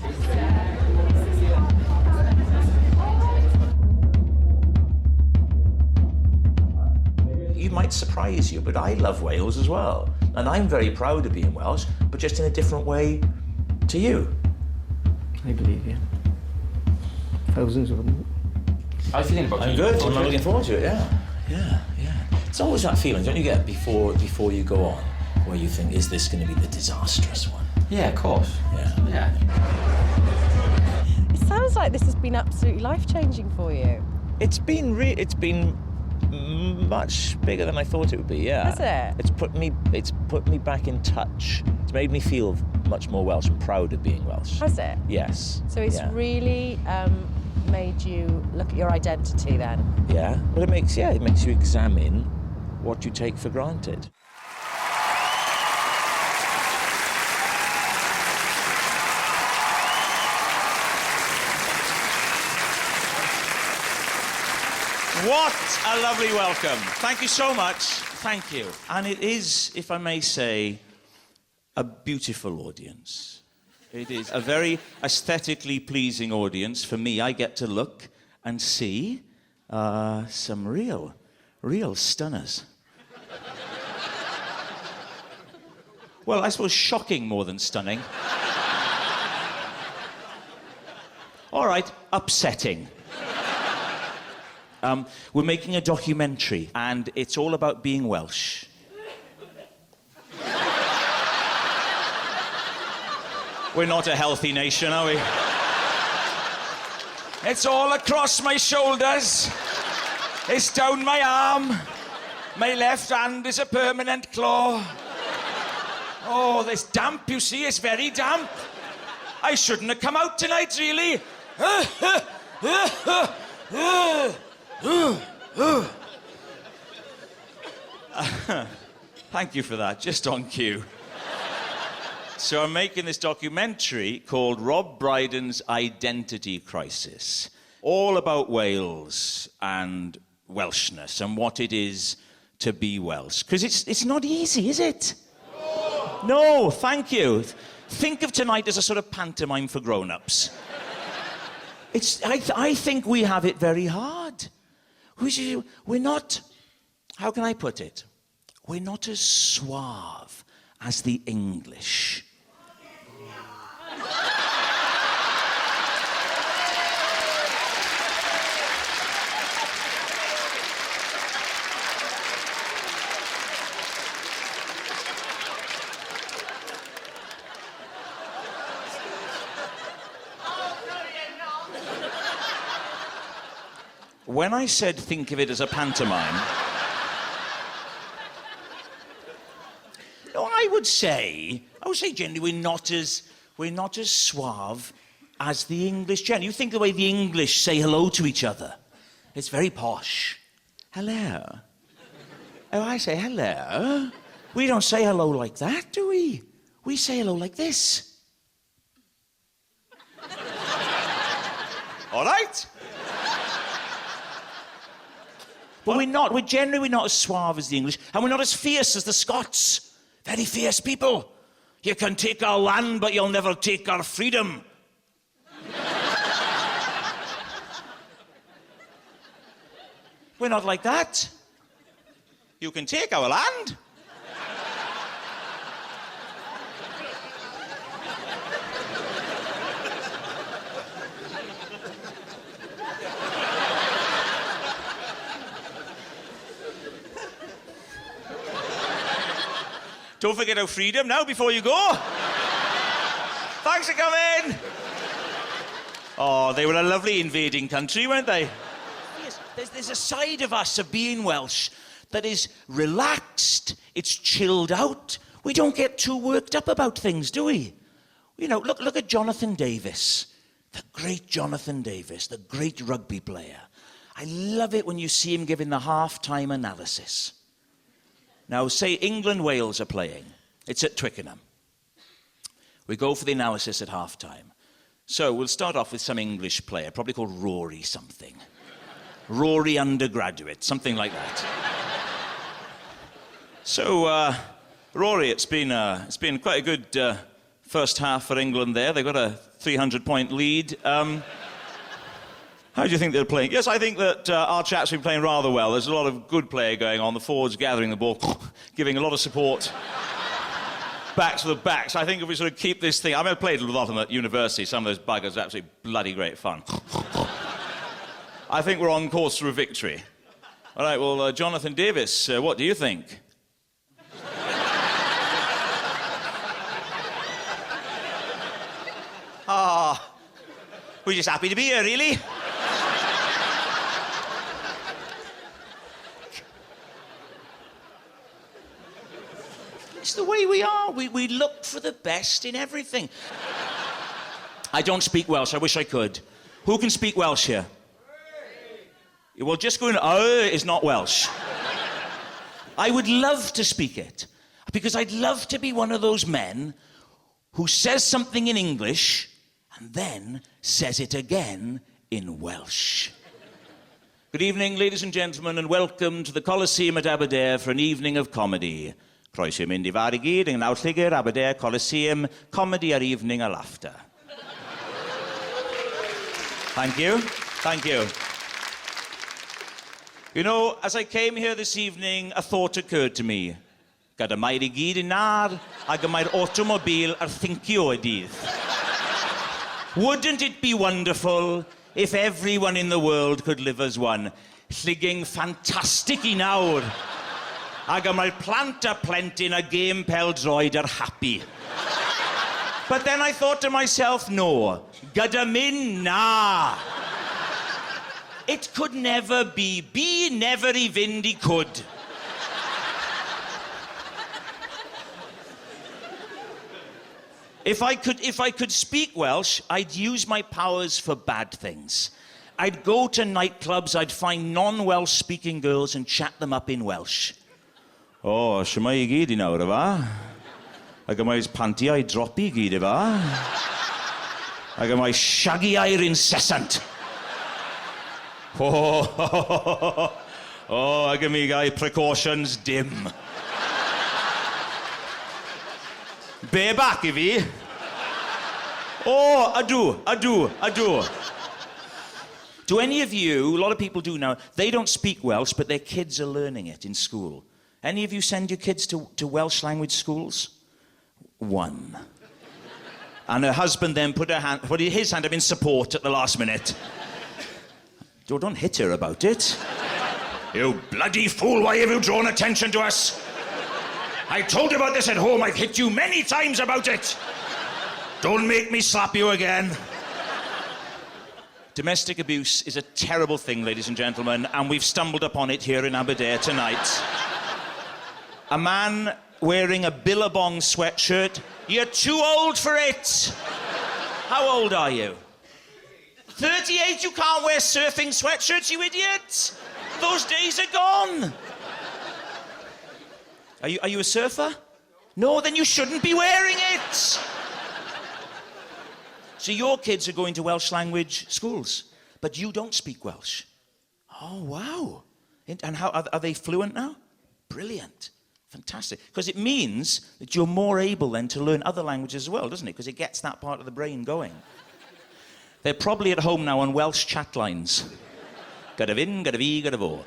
It might surprise you, but I love Wales as well, and I'm very proud of being Welsh, but just in a different way to you. I believe you. Thousands of them. How are you feeling about it? I'm good. I'm looking forward to it. Yeah. It's always that feeling, don't you get, before you go on, where you think, is this going to be the disastrous one? Yeah, of course. Yeah. It sounds like this has been absolutely life-changing for you. It's been much bigger than I thought it would be. Yeah. Has it? It's put me back in touch. It's made me feel much more Welsh and proud of being Welsh. Has it? Yes. So it's yeah. really made you look at your identity then? Yeah. Well, it makes you examine what you take for granted. What a lovely welcome. Thank you so much. Thank you. And it is, if I may say, a beautiful audience. It is a very aesthetically pleasing audience. For me, I get to look and see some real stunners. Well, I suppose shocking more than stunning. All right, upsetting. We're making a documentary, and it's all about being Welsh. We're not a healthy nation, are we? It's all across my shoulders. It's down my arm. My left hand is a permanent claw. Oh, this damp, you see, it's very damp. I shouldn't have come out tonight, really. Thank you for that, just on cue. So I'm making this documentary called Rob Brydon's Identity Crisis, all about Wales and Welshness and what it is to be Welsh. Because it's not easy, is it? No, thank you. Think of tonight as a sort of pantomime for grown-ups. I think we have it very hard. We're not, how can I put it? We're not as suave as the English. When I said think of it as a pantomime, no, I would say generally we're not as suave as the English generally. You think the way the English say hello to each other. It's very posh. Hello. Oh, I say hello. We don't say hello like that, do we? We say hello like this. All right? But we're generally not as suave as the English, and we're not as fierce as the Scots. Very fierce people. You can take our land, but you'll never take our freedom. We're not like that. You can take our land, Don't forget our freedom now before you go. Thanks for coming. Oh, they were a lovely invading country, weren't they? Yes, there's a side of us of being Welsh that is relaxed, it's chilled out. We don't get too worked up about things, do we? You know, look at Jonathan Davis, the great Jonathan Davis, the great rugby player. I love it when you see him giving the half-time analysis. Now, say England-Wales are playing. It's at Twickenham. We go for the analysis at half-time. So we'll start off with some English player, probably called Rory something. Rory undergraduate, something like that. So, Rory, it's been quite a good first half for England there. They've got a 300-point lead. How do you think they're playing? Yes, I think that our chaps have been playing rather well. There's a lot of good play going on. The forwards gathering the ball, giving a lot of support back to the backs. I think if we sort of keep this thing... I mean, I played a lot of them at university. Some of those buggers are absolutely bloody great fun. I think we're on course for a victory. All right, well, Jonathan Davis, what do you think? Ah, we're just happy to be here, really. It's the way we are. We look for the best in everything. I don't speak Welsh. I wish I could. Who can speak Welsh here? Well, just going, is not Welsh. I would love to speak it, because I'd love to be one of those men who says something in English and then says it again in Welsh. Good evening, ladies and gentlemen, and welcome to the Coliseum at Aberdare for an evening of comedy. Croeso mynd I far I gyd yng Nghnawdd Llygr, Aberdare Coliseum, comedy ar evening a laughter. Thank you. Thank you. You know, as I came here this evening, a thought occurred to me. Gyda mae'r I gyd yn nar, ac y mae'r automobil ar thincio y dydd. Wouldn't it be wonderful if everyone in the world could live as one? Llygyng ffantastig I nawr. Ac y mae'r plant a plentyn a gêm pêl-droed ar happy. But then I thought to myself, no, gyda min na. It could never be. Be never I fynd I could. If I could speak Welsh, I'd use my powers for bad things. I'd go to nightclubs, I'd find non-Welsh speaking girls and chat them up in Welsh. Oh, shwmai I gyd I nawr, efa? Ac y mae'r pantiau dropi I gyd, efa? Ac y mae shaggy air incessant. Oh, ac y mi gai precautions dim. Bareback I fi. Oh, ydw. Do any of you, a lot of people do now, they don't speak Welsh, but their kids are learning it in school. Any of you send your kids to Welsh language schools? One. And her husband then put his hand up in support at the last minute. Don't hit her about it. You bloody fool, why have you drawn attention to us? I told you about this at home. I've hit you many times about it. Don't make me slap you again. Domestic abuse is a terrible thing, ladies and gentlemen, and we've stumbled upon it here in Aberdare tonight. A man wearing a Billabong sweatshirt. You're too old for it. How old are you? 38? You can't wear surfing sweatshirts, you idiot. Those days are gone. Are you a surfer? No, then you shouldn't be wearing it. So your kids are going to Welsh language schools, but you don't speak Welsh. Oh, wow. And how are they fluent now? Brilliant. Fantastic. Because it means that you're more able then to learn other languages as well, doesn't it? Because it gets that part of the brain going. They're probably at home now on Welsh chat lines. Gyda fin, gyda fi, gyda fo.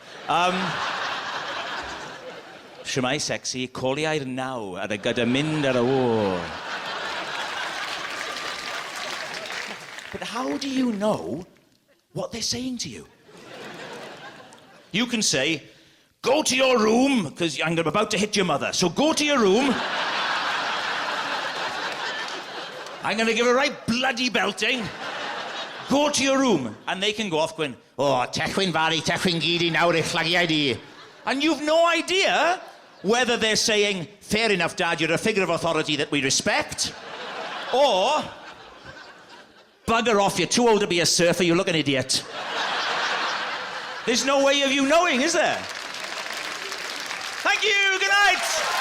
Shwmai sexy, coliau'r naw ar y gyda mynd ar y o. But how do you know what they're saying to you? You can say, go to your room, because I'm about to hit your mother. So go to your room. I'm going to give a right bloody belting. Go to your room, and they can go off going, oh, techwyn fari, techwyn gidi, nawr eich llagiau di. And you've no idea whether they're saying, fair enough, Dad, you're a figure of authority that we respect, or, bugger off, you're too old to be a surfer, you look an idiot. There's no way of you knowing, is there? Thank you, good night!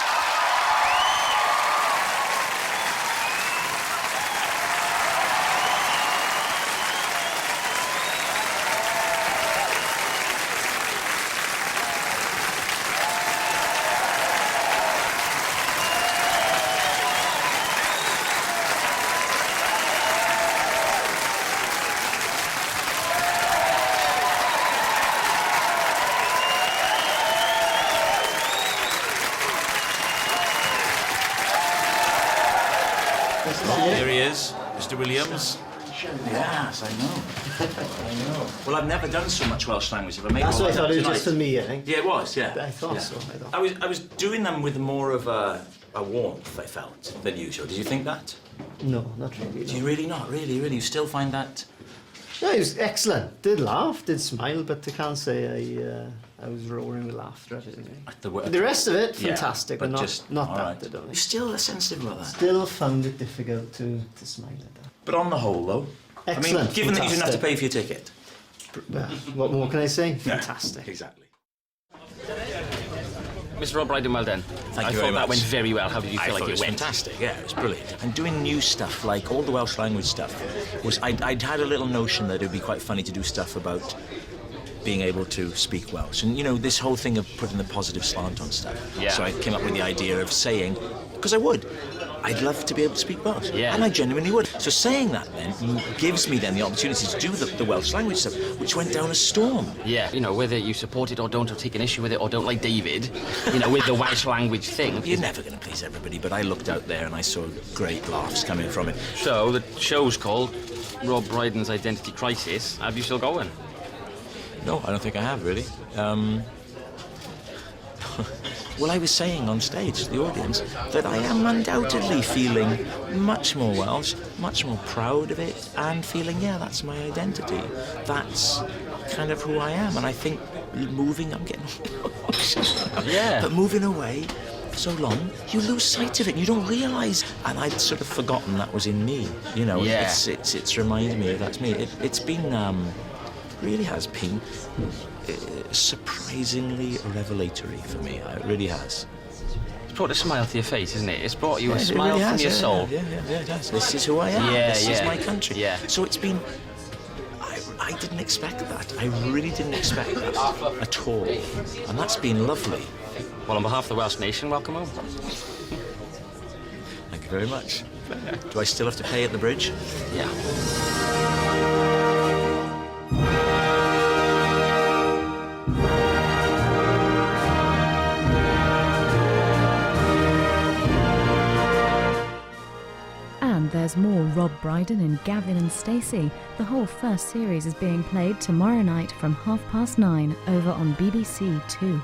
There he is, Mr. Williams. Yes, I know. Well, I've never done so much Welsh language. That's what I thought, it was just for me, I think. Yeah, it was, yeah. I thought so. I was doing them with more of a warmth, I felt, than usual. Did you think that? No, not really. Do you really not? Really? You still find that? No, it was excellent. Did laugh, did smile, but I can't say I was roaring with laughter at it. The rest of it, fantastic, but not that. I don't think. You're still sensitive about that? Still found it difficult to smile at that. But on the whole, though, excellent. I mean, given that you didn't have to pay for your ticket. What more can I say? Fantastic. Yeah, exactly. Mr. Rob Brydon, well done. Thank you very I thought much. that went very well. How did you feel like it went? Fantastic, yeah, it was brilliant. And doing new stuff, like all the Welsh language stuff, I'd had a little notion that it would be quite funny to do stuff about being able to speak Welsh. And, you know, this whole thing of putting the positive slant on stuff. Yeah. So I came up with the idea of saying, because I would, I'd love to be able to speak Welsh. Yeah. And I genuinely would. So saying that then gives me then the opportunity to do the Welsh language stuff, which went down a storm. Yeah, you know, whether you support it or don't, or take an issue with it, or don't like David, you know, with the Welsh language thing. You're never going to please everybody, but I looked out there and I saw great laughs coming from it. So, the show's called Rob Brydon's Identity Crisis. Have you still got one? No, I don't think I have, really. Well, I was saying on stage to the audience that I am undoubtedly feeling much more Welsh, much more proud of it, and feeling, yeah, that's my identity. That's kind of who I am. And I think moving, I'm getting yeah. But moving away for so long, you lose sight of it. You don't realise. And I'd sort of forgotten that was in me. You know, yeah. It's reminded me of that's me. It's been, really has been surprisingly revelatory for me. It really has. It's brought a smile to your face, isn't it? It's brought you a it smile really from has, your soul. Yeah, it does. This is who I am. Yeah, this is my country. Yeah. So it's been... I didn't expect that. I really didn't expect that at all. And that's been lovely. Well, on behalf of the Welsh nation, welcome home. Thank you very much. Do I still have to pay at the bridge? Yeah. And there's more Rob Brydon and Gavin and Stacey. The whole first series is being played tomorrow night from 9:30 over on BBC 2.